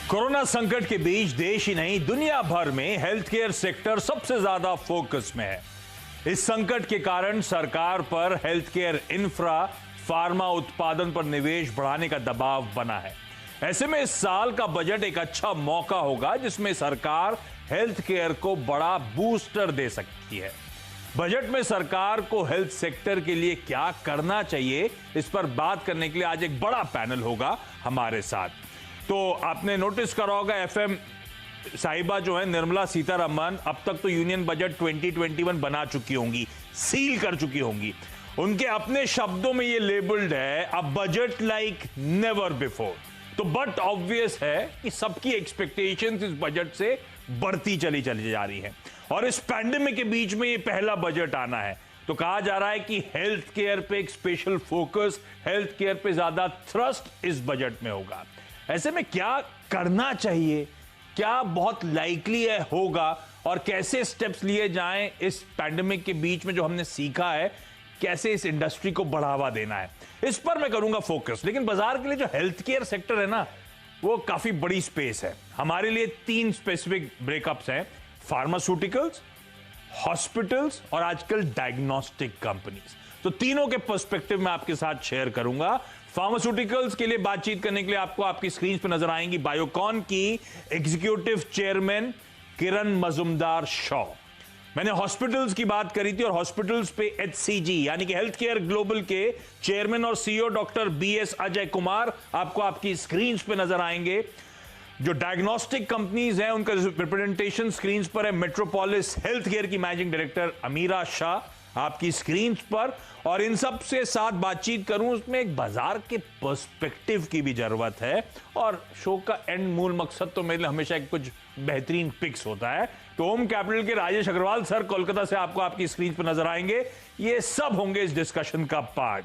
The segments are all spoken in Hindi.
कोरोना संकट के बीच देश ही नहीं दुनिया भर में हेल्थ केयर सेक्टर सबसे ज्यादा फोकस में है। इस संकट के कारण सरकार पर हेल्थ केयर इंफ्रा, फार्मा उत्पादन पर निवेश बढ़ाने का दबाव बना है। ऐसे में इस साल का बजट एक अच्छा मौका होगा जिसमें सरकार हेल्थ केयर को बड़ा बूस्टर दे सकती है। बजट में सरकार को हेल्थ सेक्टर के लिए क्या करना चाहिए, इस पर बात करने के लिए आज एक बड़ा पैनल होगा हमारे साथ। तो आपने नोटिस करा होगा एफएम साहिबा जो है निर्मला सीतारमण अब तक तो यूनियन बजट 2021 बना चुकी होंगी, सील कर चुकी होंगी। उनके अपने शब्दों में ये लेबल्ड है a budget like never before. तो बट ऑब्वियस है कि सबकी एक्सपेक्टेशंस इस बजट से बढ़ती चली जा रही है और इस पैंडेमिक के बीच में ये पहला बजट आना है। तो कहा जा रहा है कि हेल्थ केयर पे एक स्पेशल फोकस, हेल्थ केयर पे ज्यादा थ्रस्ट इस बजट में होगा। ऐसे में क्या करना चाहिए, क्या बहुत लाइकली है होगा और कैसे स्टेप्स लिए जाएं इस पैंडेमिक के बीच में जो हमने सीखा है, कैसे इस इंडस्ट्री को बढ़ावा देना है, इस पर मैं करूंगा फोकस। लेकिन बाजार के लिए जो हेल्थ केयर सेक्टर है ना, वो काफी बड़ी स्पेस है। हमारे लिए 3 स्पेसिफिक ब्रेकअप्स हैं: फार्मास्यूटिकल्स, हॉस्पिटल्स और आजकल डायग्नोस्टिक कंपनीज। तो तीनों के पर्सपेक्टिव में आपके साथ शेयर करूंगा। फार्मास्यूटिकल्स के लिए बातचीत करने के लिए आपको आपकी स्क्रीन पर नजर आएंगी बायोकॉन की एग्जीक्यूटिव चेयरमैन किरण मजुमदार शॉ। मैंने हॉस्पिटल्स की बात करी थी और हॉस्पिटल्स पे HCG यानी कि हेल्थ केयर ग्लोबल के चेयरमैन और CEO doctor BS Ajay Kumar आपको आपकी स्क्रीन पे नजर आएंगे। जो डायग्नोस्टिक कंपनीज हैं उनका रिप्रेजेंटेशन स्क्रीन पर है। मेट्रोपोलिस हेल्थ केयर की मैनेजिंग डायरेक्टर अमीरा शाह आपकी स्क्रीन पर। और इन सब से साथ बातचीत करूं उसमें एक बाजार के पर्सपेक्टिव की भी जरूरत है और शो का एंड मूल मकसद तो मेरे लिए हमेशा एक कुछ बेहतरीन पिक्स होता है। तो होम कैपिटल के राजेश अग्रवाल सर कोलकाता से आपको आपकी स्क्रीन पर नजर आएंगे। ये सब होंगे इस डिस्कशन का पार्ट।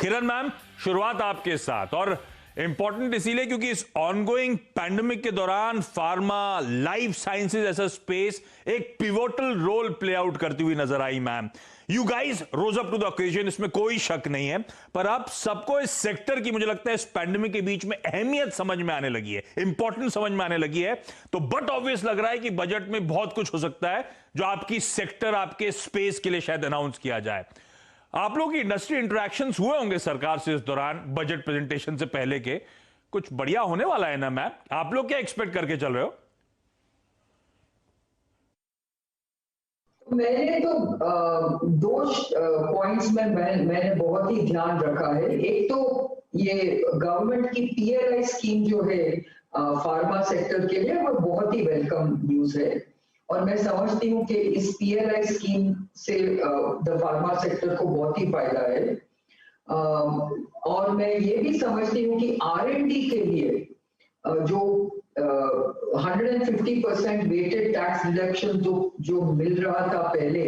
किरण मैम, शुरुआत आपके साथ, और इंपॉर्टेंट इसीलिए क्योंकि इस ऑनगोइंग पैंडेमिक के दौरान फार्मा, लाइफ साइंसेज ऐसा स्पेस एक पिवोटल रोल प्ले आउट करती हुई नजर आई। Ma'am, you guys rose up to the occasion, इसमें कोई शक नहीं है। पर अब सबको इस सेक्टर की मुझे लगता है इस पैंडेमिक के बीच में अहमियत समझ में आने लगी है, इंपॉर्टेंट समझ में आने लगी है। तो बट ऑब्वियस लग रहा है कि बजट में बहुत कुछ हो सकता है जो आपकी सेक्टर, आपके स्पेस के लिए शायद अनाउंस किया जाए। आप लोगों की इंडस्ट्री इंटरेक्शंस हुए होंगे सरकार से इस दौरान, बजट प्रेजेंटेशन से पहले के। कुछ बढ़िया होने वाला है ना मैम? आप लोग क्या एक्सपेक्ट करके चल रहे हो? मैंने तो दो पॉइंट्स में मैंने बहुत ही ध्यान रखा है। एक तो ये गवर्नमेंट की PLI स्कीम जो है फार्मा सेक्टर के लिए, वो बहुत ही वेलकम न्यूज है और मैं समझती हूँ कि इस PLI स्कीम से द फार्मा सेक्टर को बहुत ही फायदा है। और मैं ये भी समझती हूँ कि R&D के लिए जो 150% वेटेड टैक्स डिडक्शन जो मिल रहा था पहले,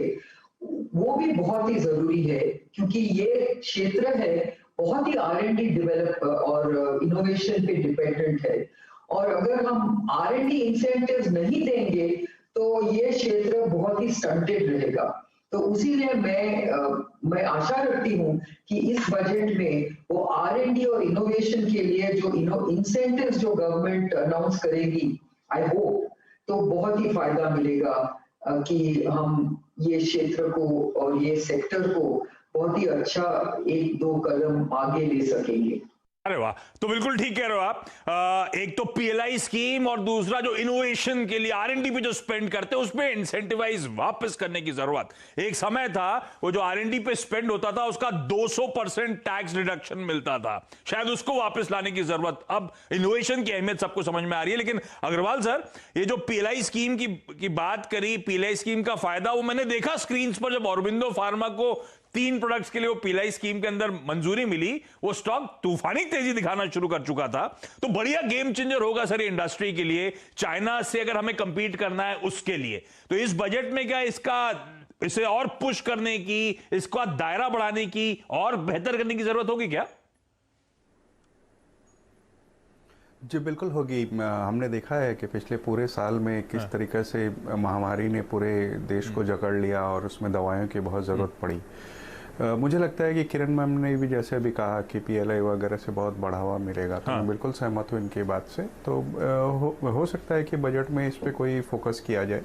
वो भी बहुत ही जरूरी है क्योंकि ये क्षेत्र है बहुत ही R&D डेवलप और इनोवेशन पे डिपेंडेंट है। और अगर हम R&D इंसेंटिव्स नहीं देंगे तो ये क्षेत्र बहुत ही स्टंटेड रहेगा। तो उसीलिए मैं आशा रखती हूँ कि इस बजट में वो R&D और इनोवेशन के लिए जो इंसेंटिव्स जो गवर्नमेंट अनाउंस करेगी, आई होप तो बहुत ही फायदा मिलेगा कि हम ये क्षेत्र को और ये सेक्टर को बहुत ही अच्छा 1-2 कदम आगे ले सकेंगे। अरे वाह, तो बिल्कुल ठीक कह रहे हो आप। एक तो PLI स्कीम और दूसरा जो इनोवेशन के लिए R&D पे जो स्पेंड करते हैं उसमें इंसेंटिवाइज वापस करने की जरूरत। एक समय था वो जो R&D पे स्पेंड होता था उसका 200% टैक्स रिडक्शन मिलता था, शायद उसको वापस लाने की जरूरत। अब इनोवेशन की अहमियत सबको समझ में आ रही है। लेकिन अग्रवाल सर, ये जो PLI स्कीम की बात करी, PLI स्कीम का फायदा वो मैंने देखा स्क्रीन पर जब ऑरोबिंदो फार्मा को 3 प्रोडक्ट्स के लिए वो PLI स्कीम के अंदर मंजूरी मिली, वो स्टॉक तूफानी तेजी दिखाना शुरू कर चुका था। तो बढ़िया गेम चेंजर होगा सर इंडस्ट्री के लिए, चाइना से अगर हमें कंपीट करना है उसके लिए। तो इस बजट में क्या इसे और पुश करने की, इसका दायरा बढ़ाने की और बेहतर करने की जरूरत होगी क्या? जी बिल्कुल होगी। हमने देखा है कि पिछले पूरे साल में किस तरीके से महामारी ने पूरे देश को जकड़ लिया और उसमें दवाइयों की बहुत ज़रूरत पड़ी। मुझे लगता है कि किरण मैम ने भी जैसे अभी कहा कि पीएलआई वगैरह से बहुत बढ़ावा मिलेगा, तो मैं बिल्कुल सहमत हूँ इनकी बात से। तो हो सकता है कि बजट में इस पे कोई फोकस किया जाए।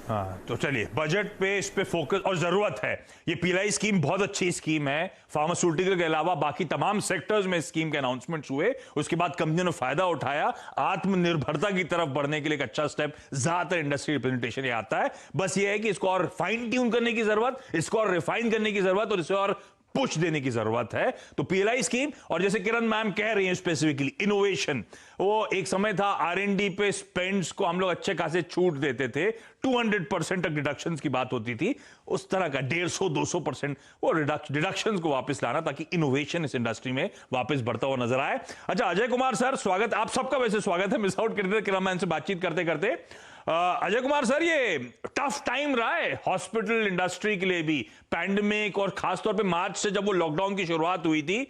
हाँ, तो चलिए बजट पे इस पे फोकस, और जरूरत है। ये पीएलआई स्कीम बहुत अच्छी स्कीम है। फार्मास्यूटिकल के अलावा बाकी तमाम सेक्टर्स में स्कीम के अनाउंसमेंट्स हुए, उसके बाद कंपनियों ने फायदा उठाया। आत्मनिर्भरता की तरफ बढ़ने के लिए एक अच्छा स्टेप ज्यादातर इंडस्ट्री रिप्रेजेंटेशन ये आता है। बस ये है कि इसको और फाइन ट्यून करने की जरूरत, इसको और रिफाइन करने की जरूरत, और इसे और पुश देने की जरूरत है। तो पीएलआई स्कीम, और जैसे किरण मैम कह रही हैं स्पेसिफिकली इनोवेशन, वो एक समय था आर&डी पे स्पेंड्स को हम लोग अच्छे खासे छूट देते थे, 200% तक डिडक्शंस की बात होती थी। उस तरह का 150-200% वो डिडक्शंस को वापस लाना, ताकि इनोवेशन इस इंडस्ट्री में वापस बढ़ता हुआ नजर आए। अच्छा, अजय कुमार सर, स्वागत, आप सबका वैसे स्वागत है। मिस आउट करते थे किरण मैम से बातचीत करते करते। अजय कुमार सर, ये टफ टाइम रहा है हॉस्पिटल इंडस्ट्री के लिए भी, पैंडेमिक, और खासतौर पे मार्च से जब वो लॉकडाउन की शुरुआत हुई थी।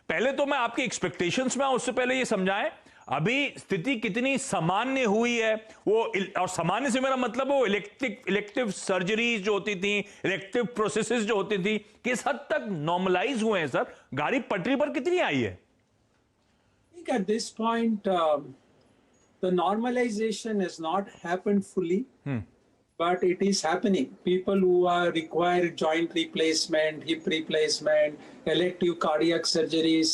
पहले तो मैं आपकी एक्सपेक्टेशंस में, उससे पहले ये समझाएं अभी स्थिति कितनी सामान्य हुई है। वो, और सामान्य से मेरा मतलब वो इलेक्टिव सर्जरीज जो होती थी, इलेक्टिव प्रोसेसेस जो होती थी, किस हद तक नॉर्मलाइज हुए हैं सर? गाड़ी पटरी पर कितनी आई है? At this point, the normalization has not happened fully, but it is happening. People who require joint replacement, hip replacement, elective cardiac surgeries,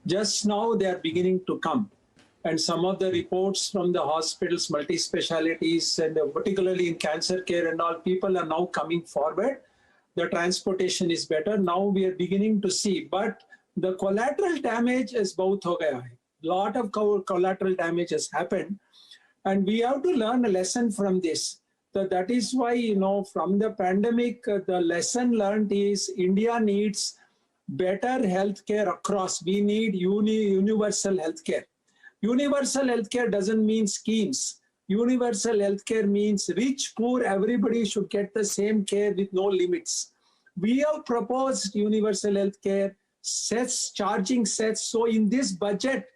just now they are beginning to come. And some of the reports from the hospitals, multi-specialties, and particularly in cancer care and all, people are now coming forward. The transportation is better. Now we are beginning to see, but the collateral damage is both ho gaya hai. Lot of collateral damage has happened, and we have to learn a lesson from this. So that is why, from the pandemic, the lesson learned is India needs better healthcare across. We need universal healthcare. Universal healthcare doesn't mean schemes. Universal healthcare means rich, poor, everybody should get the same care with no limits. We have proposed universal healthcare sets, charging sets. So in this budget,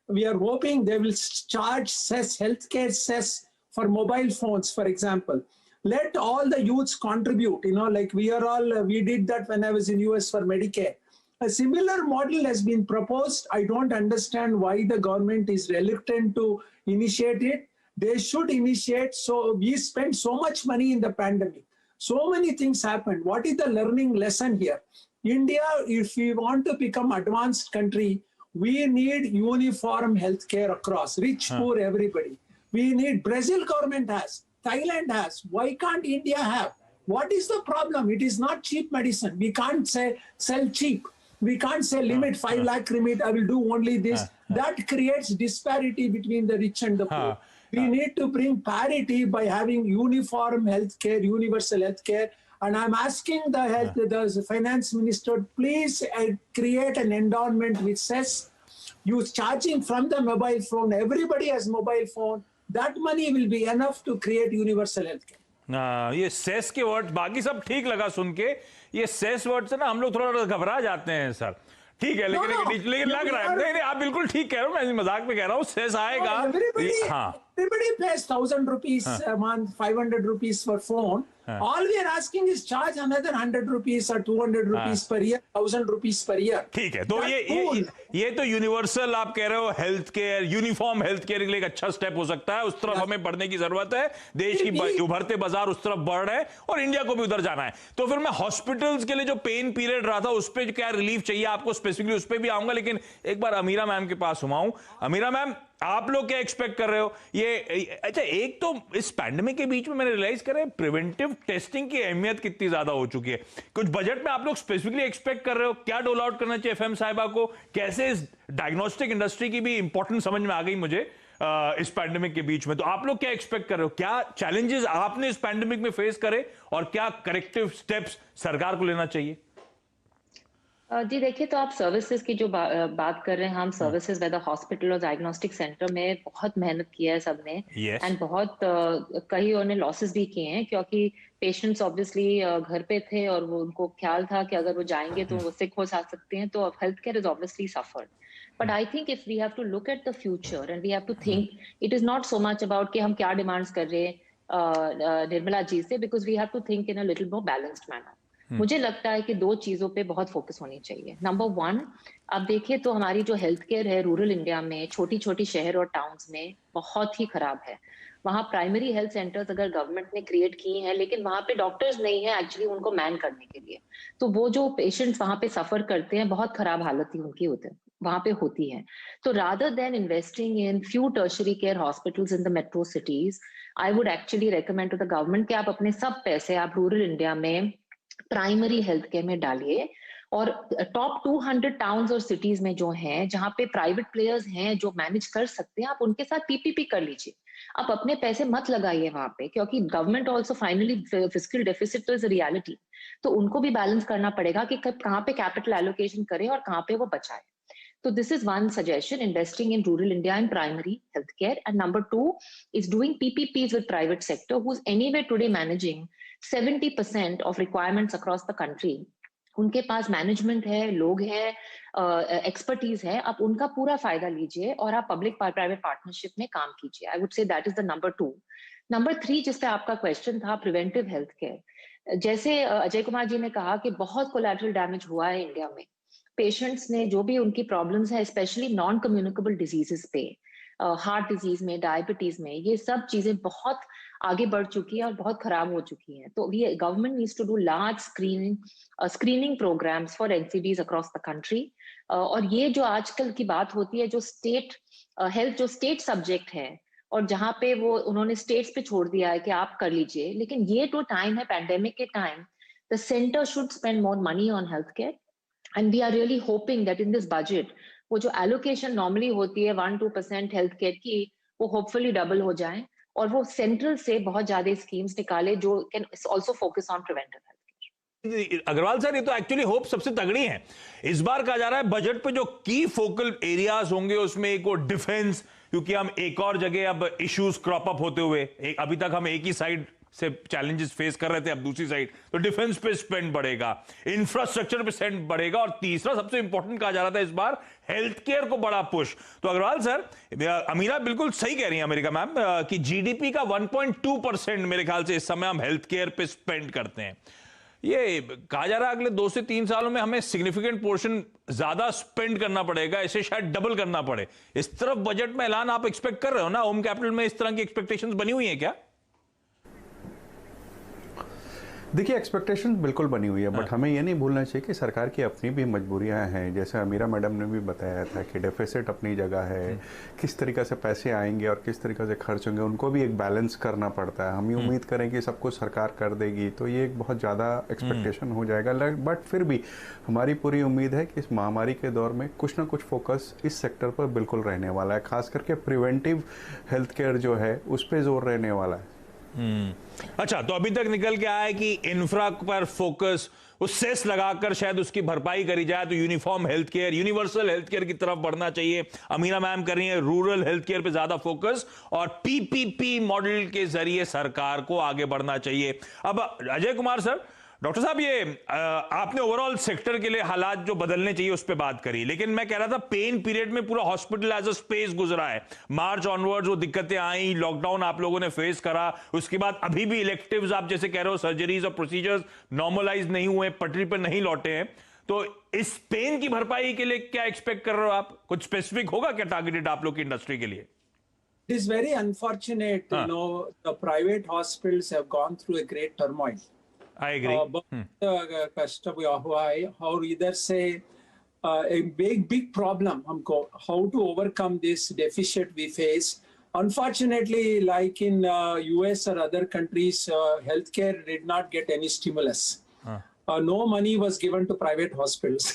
we are hoping they will charge cess, healthcare cess for mobile phones, for example. Let all the youths contribute, like we did that when I was in US for Medicare. A similar model has been proposed. I don't understand why the government is reluctant to initiate it. They should initiate. So we spent so much money in the pandemic. So many things happened. What is the learning lesson here? India, if we want to become advanced country, we need uniform healthcare across, rich, poor, everybody. We need, Brazil government has, Thailand has. Why can't India have? What is the problem? It is not cheap medicine. We can't say sell cheap. We can't say limit 5 lakh limit. I will do only this. That creates disparity between the rich and the poor. We need to bring parity by having uniform healthcare, universal healthcare. And I'm asking the finance minister, please create an endowment which says you charging from the mobile phone. Everybody has mobile phone. That money will be enough to create universal healthcare. ये सेस के वर्ड बाकी सब ठीक लगा सुन के, ये सेस वर्ड से ना हम लोग थोड़ा घबरा जाते हैं सर। ठीक है, लेकिन लग रहा है, नहीं आप बिल्कुल ठीक कह रहे हो, मैं मजाक में कह रहा हूँ, सेस आएगा। Everybody pays 1,000 rupees a month, 500 rupees for phone. All we are asking is charge another 100 rupees or 200 rupees per year, 1,000 rupees per year. ठीक है, तो ये तो यूनिवर्सल आप कह रहे हो, health care, uniform health care के लिए एक अच्छा स्टेप हो सकता है। उस तरफ हमें बढ़ने की जरूरत है। देश की उभरते बाजार उस तरफ बढ़ रहे हैं, और इंडिया को भी उधर जाना है। तो फिर मैं हॉस्पिटल्स के लिए जो पेन पीरियड रहा था, उस पर क्या रिलीफ चाहिए आपको, स्पेसिफिकली उस पर भी आऊंगा। लेकिन एक बार अमीरा मैम के पास हुआ। अमीरा मैम, आप लोग क्या एक्सपेक्ट कर रहे हो? ये अच्छा, एक तो इस पैंडेमिक के बीच में मैंने रियलाइज करा प्रिवेंटिव टेस्टिंग की अहमियत कितनी ज्यादा हो चुकी है। कुछ बजट में आप लोग स्पेसिफिकली एक्सपेक्ट कर रहे हो, क्या डोल आउट करना चाहिए एफएम साहिबा को? कैसे इस डायग्नोस्टिक इंडस्ट्री की भी इंपॉर्टेंट समझ में आ गई मुझे इस पैंडेमिक के बीच में। तो आप लोग क्या एक्सपेक्ट कर रहे हो? क्या चैलेंजेस आपने इस पैंडेमिक में फेस करे, और क्या करेक्टिव स्टेप्स सरकार को लेना चाहिए? जी देखिए, तो आप सर्विसेज की जो बात कर रहे हैं, हम सर्विसेज वेदर हॉस्पिटल और डायग्नोस्टिक सेंटर में बहुत मेहनत किया है सबने, एंड बहुत कई उन्होंने लॉसेस भी किए हैं, क्योंकि पेशेंट्स ऑब्वियसली घर पे थे और वो उनको ख्याल था कि अगर वो जाएंगे तो वो सिक हो सकते हैं, तो health care is obviously suffered. But I think if we have to look at the future and we have to think, it is not so much about कि हम क्या डिमांड्स कर रहे हैं निर्मला जी से, because we have to think in a little more balanced manner. मुझे लगता है कि दो चीजों पे बहुत फोकस होनी चाहिए। नंबर वन, अब देखिए तो हमारी जो हेल्थ केयर है रूरल इंडिया में, छोटी छोटी शहर और टाउन्स में बहुत ही खराब है। वहाँ प्राइमरी हेल्थ सेंटर्स अगर गवर्नमेंट ने क्रिएट किए हैं, लेकिन वहाँ पे डॉक्टर्स नहीं है एक्चुअली उनको मैन करने के लिए। तो वो जो पेशेंट्स वहाँ पे सफर करते हैं, बहुत खराब हालत ही उनकी वहाँ पे होती है। तो rather than investing in few tertiary care hospitals in the metro cities, I would actually recommend to the government कि आप अपने सब पैसे आप रूरल इंडिया में प्राइमरी हेल्थ केयर में डालिए। और टॉप 200 टाउन्स और सिटीज में जो हैं, जहां पे प्राइवेट प्लेयर्स हैं जो मैनेज कर सकते हैं, आप उनके साथ पीपीपी कर लीजिए। आप अपने पैसे मत लगाइए वहां पे, क्योंकि government also finally fiscal deficit तो इज रियलिटी। तो उनको भी बैलेंस करना पड़ेगा कि कहाँ पे कैपिटल एलोकेशन करें और कहाँ पे वो बचाए। So this is one suggestion, investing in rural India in primary healthcare. And number two is doing PPPs with private sector, who's anyway today managing 70% of requirements across the country. उनके पास मैनेजमेंट है, लोग हैं, एक्सपर्टीज है। आप उनका पूरा फायदा लीजिए और आप पब्लिक प्राइवेट पार्टनरशिप में काम कीजिए। I would say that is the number two. Number three, जिस पे आपका क्वेश्चन था, प्रिवेंटिव हेल्थ केयर। जैसे अजय कुमार जी ने कहा कि बहुत कोलैटरल डैमेज हुआ है इंडिया में। पेशेंट्स ने जो भी उनकी प्रॉब्लम्स है, स्पेशली नॉन कम्युनिकेबल डिजीजेस पे, हार्ट डिजीज में, डायबिटीज में, ये सब चीजें बहुत आगे बढ़ चुकी है और बहुत खराब हो चुकी हैं। तो government needs to do large screening programs for NCDs across the country. और ये जो आजकल की बात होती है, जो स्टेट हेल्थ जो स्टेट सब्जेक्ट है और जहाँ पे वो उन्होंने स्टेट्स पे छोड़ दिया है कि आप कर लीजिए, लेकिन ये तो टाइम है पैंडेमिक के time, the centre should spend more money on health care. And we are really hoping that in this budget, वो जो allocation normally होती है 1-2% हेल्थ केयर की, वो होपफुली डबल हो जाए और वो सेंट्रल से बहुत ज्यादा स्कीम्स निकाले जो can also focus on preventive health. Agarwal sir, ये तो एक्चुअली होप सबसे तगड़ी है। इस बार कहा जा रहा है बजट पे जो की फोकल एरियाज होंगे उसमें एक वो डिफेंस, क्योंकि हम एक और जगह अब इश्यूज क्रॉप अप होते हुए, अभी तक हम एक ही साइड से चैलेंजेस फेस कर रहे थे, अब दूसरी साइड, तो डिफेंस पे स्पेंड बढ़ेगा, इंफ्रास्ट्रक्चर पे स्पेंड बढ़ेगा, और तीसरा सबसे इंपॉर्टेंट कहा जा रहा था इस बार हेल्थ केयर को बड़ा पुश। तो अग्रवाल सर, अमीरा बिल्कुल सही कह रही है अमेरिका मैम कि जीडीपी का 1.2% मेरे ख्याल से इस समय हम हेल्थ केयर पे स्पेंड करते हैं। ये कहा जा रहा है अगले 2 से 3 सालों में हमें सिग्निफिकेंट पोर्शन ज्यादा स्पेंड करना पड़ेगा, इसे शायद डबल करना पड़े। इस तरफ बजट में ऐलान आप एक्सपेक्ट कर रहे हो ना? होम कैपिटल में इस तरह की एक्सपेक्टेशंस बनी हुई है क्या? देखिए, एक्सपेक्टेशन बिल्कुल बनी हुई है, बट हमें ये नहीं भूलना चाहिए कि सरकार की अपनी भी मजबूरियां हैं। जैसे अमीरा मैडम ने भी बताया था कि डेफिसिट अपनी जगह है, किस तरीके से पैसे आएंगे और किस तरीके से खर्च होंगे, उनको भी एक बैलेंस करना पड़ता है। हम ये उम्मीद करें कि सब कुछ सरकार कर देगी तो ये एक बहुत ज़्यादा एक्सपेक्टेशन हो जाएगा, बट फिर भी हमारी पूरी उम्मीद है कि इस महामारी के दौर में कुछ ना कुछ फोकस इस सेक्टर पर बिल्कुल रहने वाला है, खास करके प्रिवेंटिव हेल्थ केयर जो है उस पर जोर रहने वाला है। अच्छा, तो अभी तक निकल के आया है कि इंफ्रा पर फोकस, उस सेस लगाकर शायद उसकी भरपाई करी जाए, तो uniform health care, universal health care की तरफ बढ़ना चाहिए। अमीरा मैम कर रही है रूरल हेल्थ केयर पे ज्यादा फोकस, और पीपीपी मॉडल के जरिए सरकार को आगे बढ़ना चाहिए। अब अजय कुमार सर, डॉक्टर साहब, ये आपने ओवरऑल सेक्टर के लिए हालात जो बदलने चाहिए उस पर बात करी, लेकिन मैं कह रहा था पेन पीरियड में पूरा हॉस्पिटल एज अ स्पेस गुजरा है। मार्च ऑनवर्ड्स वो दिक्कतें आई, लॉकडाउन आप लोगों ने फेस करा, उसके बाद अभी भी इलेक्टिव्स आप जैसे कह रहे हो, सर्जरीज और प्रोसीजर्स नॉर्मलाइज नहीं हुए, पटरी पर नहीं लौटे हैं। तो इस पेन की भरपाई के लिए क्या एक्सपेक्ट कर रहे हो आप? कुछ स्पेसिफिक होगा क्या टारगेटेड आप लोग की इंडस्ट्री के लिए? It is very unfortunate, the private hospitals have gone through a great turmoil. I agree. बहुत कष्ट हुआ है, और इधर से a big problem हमको, how to overcome this deficit we face. Unfortunately, like in US or other countries, healthcare did not get any stimulus. No money was given to private hospitals.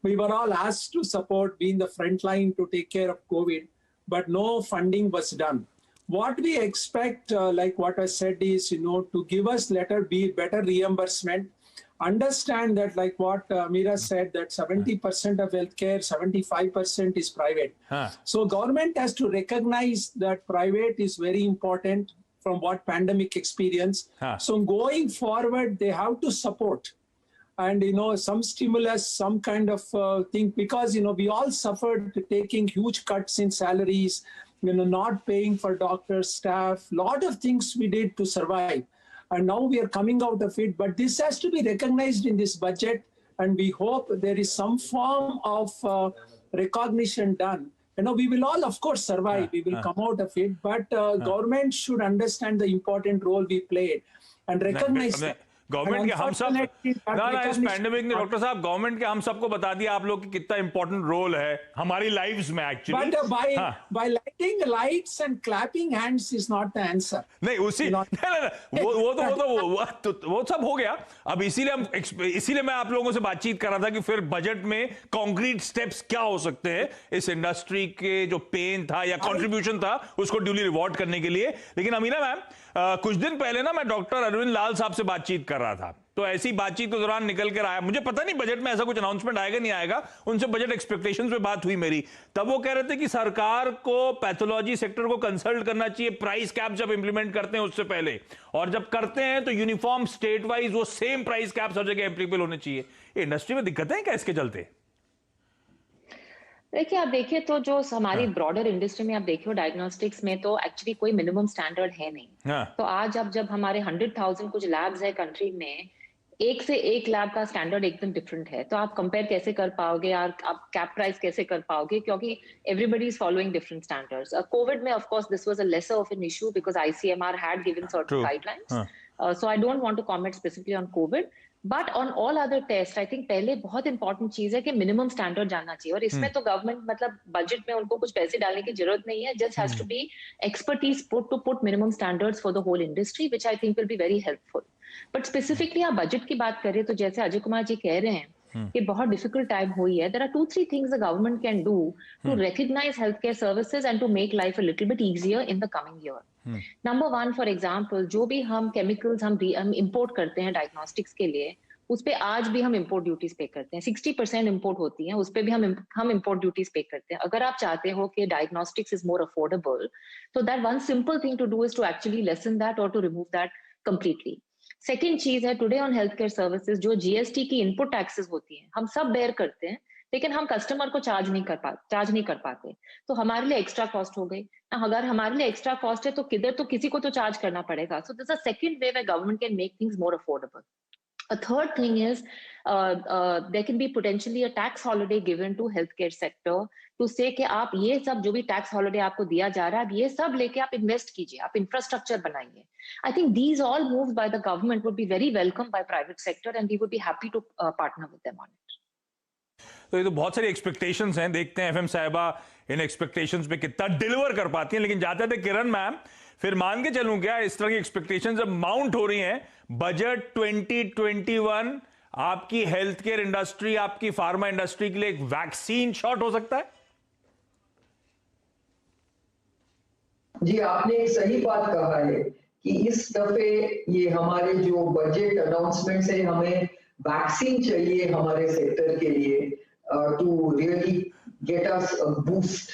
We were all asked to support, be in the front line to take care of COVID, but no funding was done. What we expect, like what I said, is, to give us better reimbursement. Understand that, like what Meera said, that 70% of healthcare, 75% is private. So government has to recognize that private is very important from what pandemic experience. So going forward, they have to support. And, some stimulus, some kind of thing, because, we all suffered taking huge cuts in salaries, not paying for doctors, staff, lot of things we did to survive. and now we are coming out of it. But this has to be recognized in this budget, and we hope there is some form of recognition done. We will all, of course, survive. We will come out of it, but government should understand the important role we played and recognize that. Government के हम सब ना इस पैंडेमिक ने डॉक्टर साहब गवर्नमेंट के हम सबको बता दिया आप लोग की कितना इंपॉर्टेंट रोल है हमारी लाइव्स में actually by lighting lights and clapping hands is not the answer. नहीं उसी वो सब हो गया. अब इसीलिए मैं आप लोगों से बातचीत कर रहा था कि फिर बजट में कॉन्क्रीट स्टेप्स क्या हो सकते हैं इस इंडस्ट्री के जो पेन था या कंट्रीब्यूशन था उसको ड्यूली रिवॉर्ड करने के लिए. लेकिन अमीना मैम कुछ दिन पहले ना मैं डॉक्टर अरविंद लाल साहब से बातचीत कर रहा था, तो ऐसी बातचीत के दौरान निकल कर आया, मुझे पता नहीं बजट में ऐसा कुछ अनाउंसमेंट आएगा नहीं आएगा, उनसे बजट एक्सपेक्टेशंस पे बात हुई मेरी. तब वो कह रहे थे कि सरकार को पैथोलॉजी सेक्टर को कंसल्ट करना चाहिए प्राइस कैप जब इंप्लीमेंट करते हैं उससे पहले, और जब करते हैं तो यूनिफॉर्म स्टेट वाइज वो सेम प्राइस कैप हर जगह एप्लीकेबल होने चाहिए. इंडस्ट्री में दिक्कतें हैं क्या इसके चलते? देखिए आप देखिए तो जो हमारी ब्रॉडर इंडस्ट्री में आप देखिए डायग्नोस्टिक्स में तो एक्चुअली कोई मिनिमम स्टैंडर्ड है नहीं. तो आज अब जब हमारे 100,000 कुछ लैब्स है कंट्री में, एक से एक लैब का स्टैंडर्ड एकदम डिफरेंट है, तो आप कंपेयर कैसे कर पाओगे यार, आप कैप प्राइस कैसे कर पाओगे, क्योंकि everybody is following different standards. Covid में of course this was a lesser of an issue because ICMR had given certain guidelines, so I don't want to comment specifically on covid. But on all other test I think पहले बहुत इंपॉर्टेंट चीज है कि मिनिमम स्टैंडर्ड जानना चाहिए, और इसमें तो गवर्नमेंट मतलब बजट में उनको कुछ पैसे डालने की जरूरत नहीं है, just has to be expertise put minimum standards for the whole industry which I think will be very helpful. But specifically आप बजट की बात करें तो जैसे अजय कुमार जी कह रहे हैं कि बहुत डिफिकल्ट टाइम हुई है, there are 2-3 things the government can do to recognise health care services and to make life a little bit easier in the coming year. Number 1 for example, जो भी हम केमिकल्स हम इंपोर्ट करते हैं डायग्नोस्टिक्स के लिए, उस पे आज भी हम इंपोर्ट ड्यूटीज पे करते हैं. 60% इंपोर्ट होती हैं, उस पे भी हम इंपोर्ट ड्यूटीज पे करते हैं. अगर आप चाहते हो कि डायग्नोस्टिक्स इज मोर अफोर्डेबल, तो that one simple thing to do is to actually lesson that और to remove that completely. Second चीज है, today on health care services जो GST की इनपुट टैक्सेस होती हैं हम सब बेयर करते हैं, लेकिन हम कस्टमर को चार्ज नहीं कर पाते, तो हमारे लिए एक्स्ट्रा कॉस्ट हो गई. अगर हमारे लिए एक्स्ट्रा कॉस्ट है तो किधर तो किसी को तो चार्ज करना पड़ेगा. So this is a second way where government can make things more affordable. A third thing is there can be potentially a tax holiday given to healthcare sector to say कि आप ये सब जो भी tax holiday आपको दिया जा रहा है, आप ये सब लेके आप invest कीजिए, आप infrastructure बनाइए. I think these all moves by the government would be very welcome by private sector and we would be happy to partner with them on it. तो ये तो बहुत सारी एक्सपेक्टेशंस हैं, देखते हैं FM साहिबा इन एक्सपेक्टेशंस पे कितना डिलीवर कर पाती हैं. लेकिन जाते थे किरण मैम, फिर मान के चलूं क्या इस तरह की एक्सपेक्टेशंस जब माउंट हो रही हैं, बजट 2021 आपकी हेल्थ केयर इंडस्ट्री, आपकी फार्मा इंडस्ट्री के लिए एक वैक्सीन शॉट हो सकता है? जी आपने एक सही बात कहा है कि इस दफे ये हमारे जो बजट अनाउंसमेंट है, हमें वैक्सीन चाहिए हमारे सेक्टर के लिए to really get us a boost.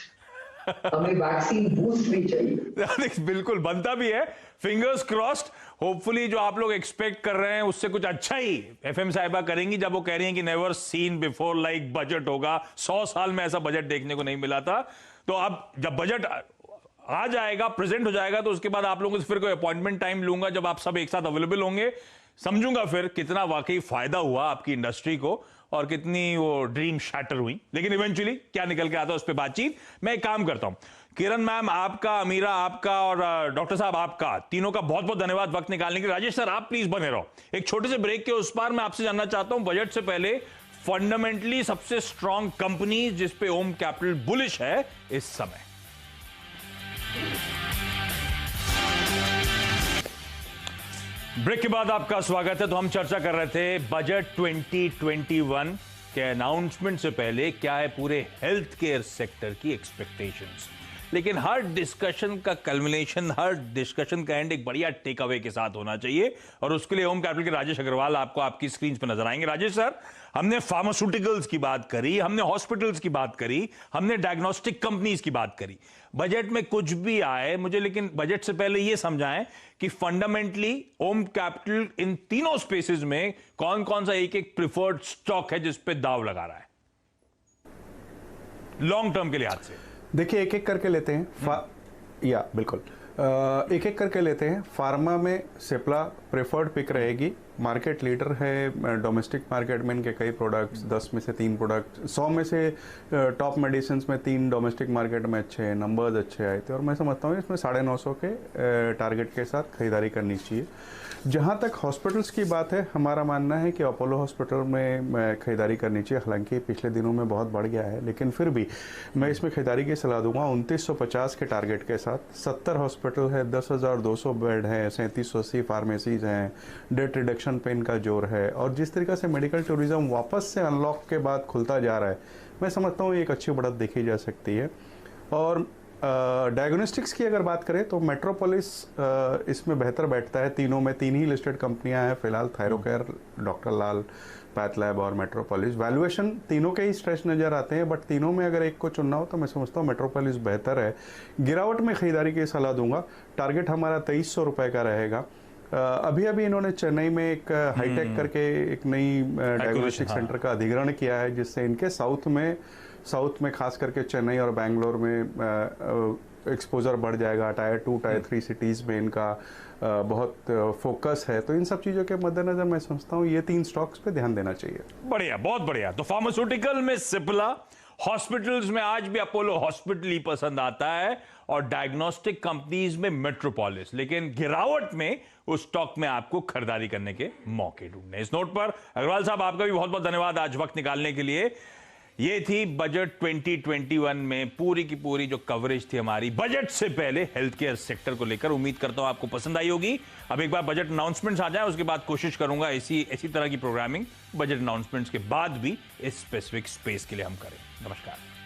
हमें वैक्सीन बूस्ट भी चाहिए. बिल्कुल बनता भी है. Fingers crossed. होपफुली जो आप लोग एक्सपेक्ट कर रहे हैं उससे कुछ अच्छा ही FM साहिबा करेंगी जब वो कह रही हैं कि never seen before like budget होगा. 100 साल में ऐसा बजट देखने को नहीं मिला था. तो अब जब बजट आ जाएगा, प्रेजेंट हो जाएगा, तो उसके बाद आप लोगों से फिर कोई अपॉइंटमेंट टाइम लूंगा जब आप सब एक साथ अवेलेबल होंगे. समझूंगा फिर कितना वाकई फायदा हुआ आपकी इंडस्ट्री को और कितनी वो ड्रीम शैटर हुई. लेकिन इवेंचुअली क्या निकल के आता है उस पर बातचीत. मैं एक काम करता हूं, किरण मैम आपका, अमीरा आपका और डॉक्टर साहब आपका, तीनों का बहुत बहुत धन्यवाद वक्त निकालने के लिए. राजेश सर आप प्लीज बने रहो. एक छोटे से ब्रेक के उस पार मैं आपसे जानना चाहता हूं, बजट से पहले फंडामेंटली सबसे स्ट्रॉन्ग कंपनी जिस पे ओम कैपिटल बुलिश है इस समय. ब्रेक के बाद आपका स्वागत है. तो हम चर्चा कर रहे थे बजट 2021 के अनाउंसमेंट से पहले क्या है पूरे हेल्थ केयर सेक्टर की एक्सपेक्टेशंस. लेकिन हर डिस्कशन का कल्मिनेशन, हर डिस्कशन का एंड एक बढ़िया टेक अवे के साथ होना चाहिए, और उसके लिए ओम कैपिटल के राजेश अग्रवाल आपको आपकी स्क्रीन पर नजर आएंगे. राजेश सर, हमने फार्मास्यूटिकल्स की बात करी, हमने हॉस्पिटल्स की बात करी, हमने डायग्नोस्टिक कंपनीज की बात करी. बजट में कुछ भी आए मुझे, लेकिन बजट से पहले यह समझाएं कि फंडामेंटली ओम कैपिटल इन तीनों स्पेसेस में कौन कौन सा एक एक प्रिफर्ड स्टॉक है जिस पे दाव लगा रहा है लॉन्ग टर्म के लिहाज से. देखिए एक एक करके लेते हैं. या बिल्कुल. एक एक करके लेते हैं। फार्मा में सिप्ला प्रेफर्ड पिक रहेगी, मार्केट लीडर है डोमेस्टिक मार्केट में, इनके कई प्रोडक्ट्स, 10 में से 3 प्रोडक्ट, 100 में से टॉप मेडिसिन में 3 डोमेस्टिक मार्केट में अच्छे हैं, नंबर्स अच्छे आए थे और मैं समझता हूँ इसमें 950 के टारगेट के साथ खरीदारी करनी चाहिए। जहाँ तक हॉस्पिटल्स की बात है, हमारा मानना है कि अपोलो हॉस्पिटल में खरीदारी करनी चाहिए। हालांकि पिछले दिनों में बहुत बढ़ गया है, लेकिन फिर भी मैं इसमें खरीदारी की सलाह दूंगा 2950 के टारगेट के साथ। 70 हॉस्पिटल है, 10,200 बेड है, 3780 फार्मेसीज हैं, डेट रिडक्शन पे इनका जोर है और जिस तरीके से मेडिकल टूरिज्म वापस से अनलॉक के बाद खुलता जा रहा है, मैं समझता हूँ एक अच्छी बढ़त देखी जा सकती है। और डायग्नोस्टिक्स की अगर बात करें तो मेट्रोपोलिस इसमें बेहतर बैठता है। तीनों में 3 ही लिस्टेड कंपनियां हैं फिलहाल, थायरोकेयर, डॉक्टर लाल पैथलैब और मेट्रोपोलिस। वैल्यूएशन तीनों के ही स्ट्रेच नजर आते हैं, बट तीनों में अगर एक को चुनना हो तो मैं समझता हूँ मेट्रोपोलिस बेहतर है। गिरावट में खरीदारी की सलाह दूंगा। टारगेट हमारा 2300 रुपये का रहेगा। अभी अभी इन्होंने चेन्नई में एक हाईटेक करके एक नई डायग्नोस्टिक सेंटर का अधिग्रहण किया है, जिससे इनके साउथ में खास करके चेन्नई और बैंगलोर में एक्सपोजर बढ़ जाएगा। टायर 2 टायर 3 सिटीज़ में इनका बहुत फोकस है। तो इन सब चीज़ों के मद्देनजर मैं समझता हूँ ये 3 स्टॉक्स पे ध्यान देना चाहिए। बढ़िया, बहुत बढ़िया। तो फार्मास्यूटिकल में सिप्ला, हॉस्पिटल्स में आज भी अपोलो हॉस्पिटल ही पसंद आता है और डायग्नोस्टिक कंपनीज में मेट्रोपोलिस, लेकिन गिरावट में उस स्टॉक में आपको खरीदारी करने के मौके ढूंढने। इस नोट पर अग्रवाल साहब आपका भी बहुत बहुत धन्यवाद आज वक्त निकालने के लिए। ये थी बजट 2021 में पूरी की पूरी जो कवरेज थी हमारी बजट से पहले हेल्थ केयर सेक्टर को लेकर। उम्मीद करता हूं आपको पसंद आई होगी। अब एक बार बजट अनाउंसमेंट्स आ जाए, उसके बाद कोशिश करूंगा इसी तरह की प्रोग्रामिंग बजट अनाउंसमेंट्स के बाद भी इस स्पेसिफिक स्पेस के लिए हम करें। नमस्कार।